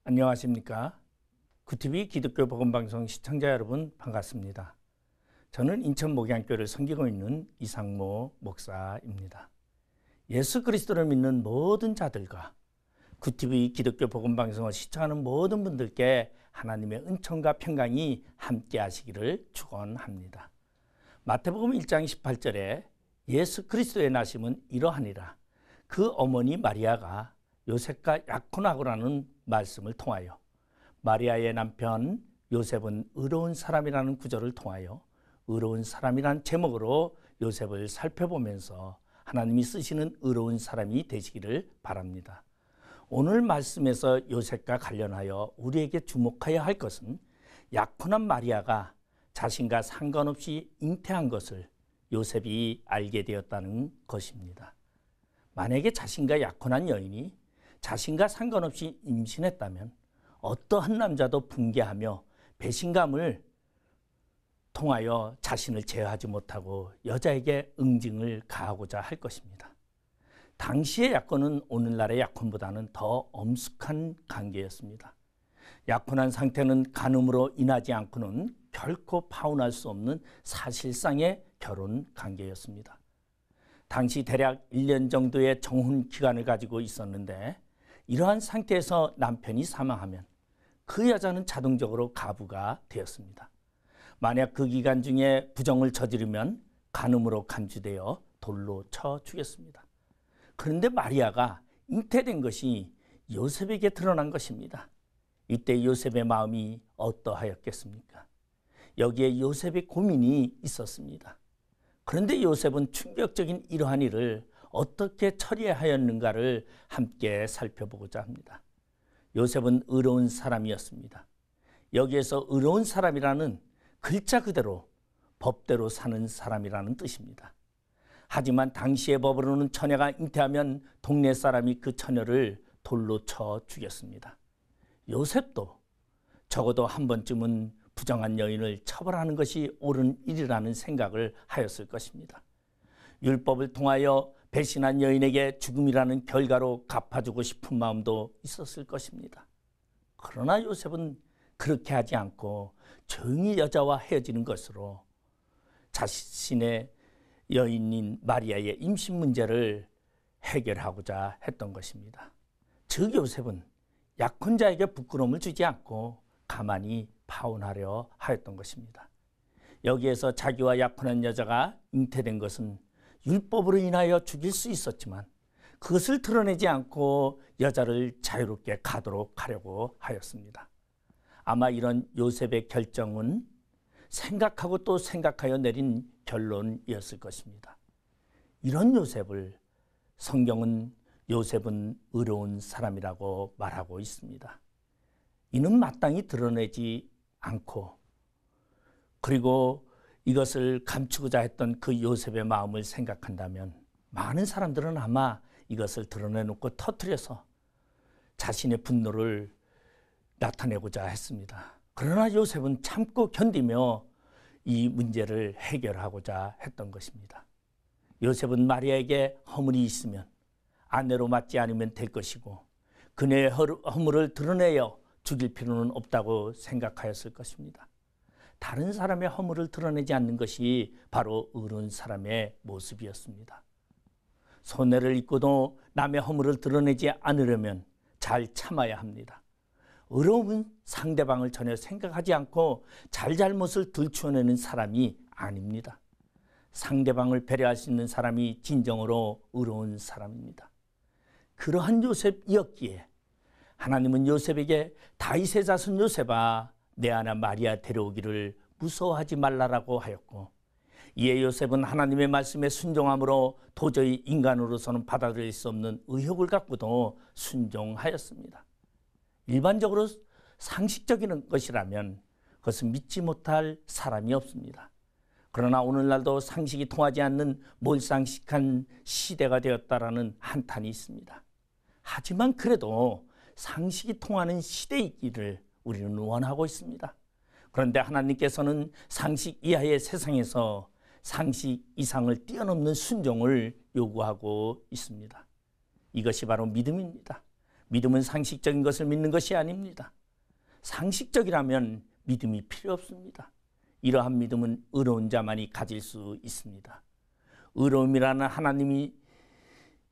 안녕하십니까? 구티비 기독교 복음방송 시청자 여러분 반갑습니다. 저는 인천 목양교를 섬기고 있는 이상모 목사입니다. 예수 그리스도를 믿는 모든 자들과 구티비 기독교 복음방송을 시청하는 모든 분들께 하나님의 은총과 평강이 함께 하시기를 축원합니다. 마태복음 1장 18절에 예수 그리스도의 나심은 이러하니라. 그 어머니 마리아가 요셉과 약혼하고라는 말씀을 통하여 마리아의 남편 요셉은 의로운 사람이라는 구절을 통하여 의로운 사람이란 제목으로 요셉을 살펴보면서 하나님이 쓰시는 의로운 사람이 되시기를 바랍니다. 오늘 말씀에서 요셉과 관련하여 우리에게 주목해야 할 것은 약혼한 마리아가 자신과 상관없이 잉태한 것을 요셉이 알게 되었다는 것입니다. 만약에 자신과 약혼한 여인이 자신과 상관없이 임신했다면 어떠한 남자도 붕괴하며 배신감을 통하여 자신을 제어하지 못하고 여자에게 응징을 가하고자 할 것입니다. 당시의 약혼은 오늘날의 약혼보다는 더 엄숙한 관계였습니다. 약혼한 상태는 간음으로 인하지 않고는 결코 파혼할 수 없는 사실상의 결혼 관계였습니다. 당시 대략 1년 정도의 정혼 기간을 가지고 있었는데 이러한 상태에서 남편이 사망하면 그 여자는 자동적으로 가부가 되었습니다. 만약 그 기간 중에 부정을 저지르면 간음으로 간주되어 돌로 쳐 죽였습니다. 그런데 마리아가 잉태된 것이 요셉에게 드러난 것입니다. 이때 요셉의 마음이 어떠하였겠습니까? 여기에 요셉의 고민이 있었습니다. 그런데 요셉은 충격적인 이러한 일을 어떻게 처리하였는가를 함께 살펴보고자 합니다. 요셉은 의로운 사람이었습니다. 여기에서 의로운 사람이라는 글자 그대로 법대로 사는 사람이라는 뜻입니다. 하지만 당시의 법으로는 처녀가 잉태하면 동네 사람이 그 처녀를 돌로 쳐 죽였습니다. 요셉도 적어도 한 번쯤은 부정한 여인을 처벌하는 것이 옳은 일이라는 생각을 하였을 것입니다. 율법을 통하여 배신한 여인에게 죽음이라는 결과로 갚아주고 싶은 마음도 있었을 것입니다. 그러나 요셉은 그렇게 하지 않고 조용히 여자와 헤어지는 것으로 자신의 여인인 마리아의 임신 문제를 해결하고자 했던 것입니다. 즉 요셉은 약혼자에게 부끄러움을 주지 않고 가만히 파혼하려 하였던 것입니다. 여기에서 자기와 약혼한 여자가 잉태된 것은 율법으로 인하여 죽일 수 있었지만 그것을 드러내지 않고 여자를 자유롭게 가도록 하려고 하였습니다. 아마 이런 요셉의 결정은 생각하고 또 생각하여 내린 결론이었을 것입니다. 이런 요셉을 성경은 요셉은 의로운 사람이라고 말하고 있습니다. 이는 마땅히 드러내지 않고 그리고 이것을 감추고자 했던 그 요셉의 마음을 생각한다면 많은 사람들은 아마 이것을 드러내놓고 터뜨려서 자신의 분노를 나타내고자 했습니다. 그러나 요셉은 참고 견디며 이 문제를 해결하고자 했던 것입니다. 요셉은 마리아에게 허물이 있으면 아내로 맞지 않으면 될 것이고 그녀의 허물을 드러내어 죽일 필요는 없다고 생각하였을 것입니다. 다른 사람의 허물을 드러내지 않는 것이 바로 의로운 사람의 모습이었습니다. 손해를 입고도 남의 허물을 드러내지 않으려면 잘 참아야 합니다. 의로움은 상대방을 전혀 생각하지 않고 잘잘못을 들추어내는 사람이 아닙니다. 상대방을 배려할 수 있는 사람이 진정으로 의로운 사람입니다. 그러한 요셉이었기에 하나님은 요셉에게 다윗의 자손 요셉아 내 아내 마리아 데려오기를 무서워하지 말라라고 하였고 이에 요셉은 하나님의 말씀에 순종함으로 도저히 인간으로서는 받아들일 수 없는 의욕을 갖고도 순종하였습니다. 일반적으로 상식적인 것이라면 그것은 믿지 못할 사람이 없습니다. 그러나 오늘날도 상식이 통하지 않는 몰상식한 시대가 되었다라는 한탄이 있습니다. 하지만 그래도 상식이 통하는 시대이기를 우리는 원하고 있습니다. 그런데 하나님께서는 상식 이하의 세상에서 상식 이상을 뛰어넘는 순종을 요구하고 있습니다. 이것이 바로 믿음입니다. 믿음은 상식적인 것을 믿는 것이 아닙니다. 상식적이라면 믿음이 필요 없습니다. 이러한 믿음은 의로운 자만이 가질 수 있습니다. 의로움이라는 하나님이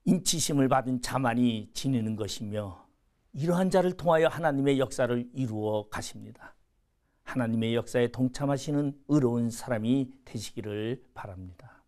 인치심을 받은 자만이 지니는 것이며, 이러한 자를 통하여 하나님의 역사를 이루어 가십니다. 하나님의 역사에 동참하시는 의로운 사람이 되시기를 바랍니다.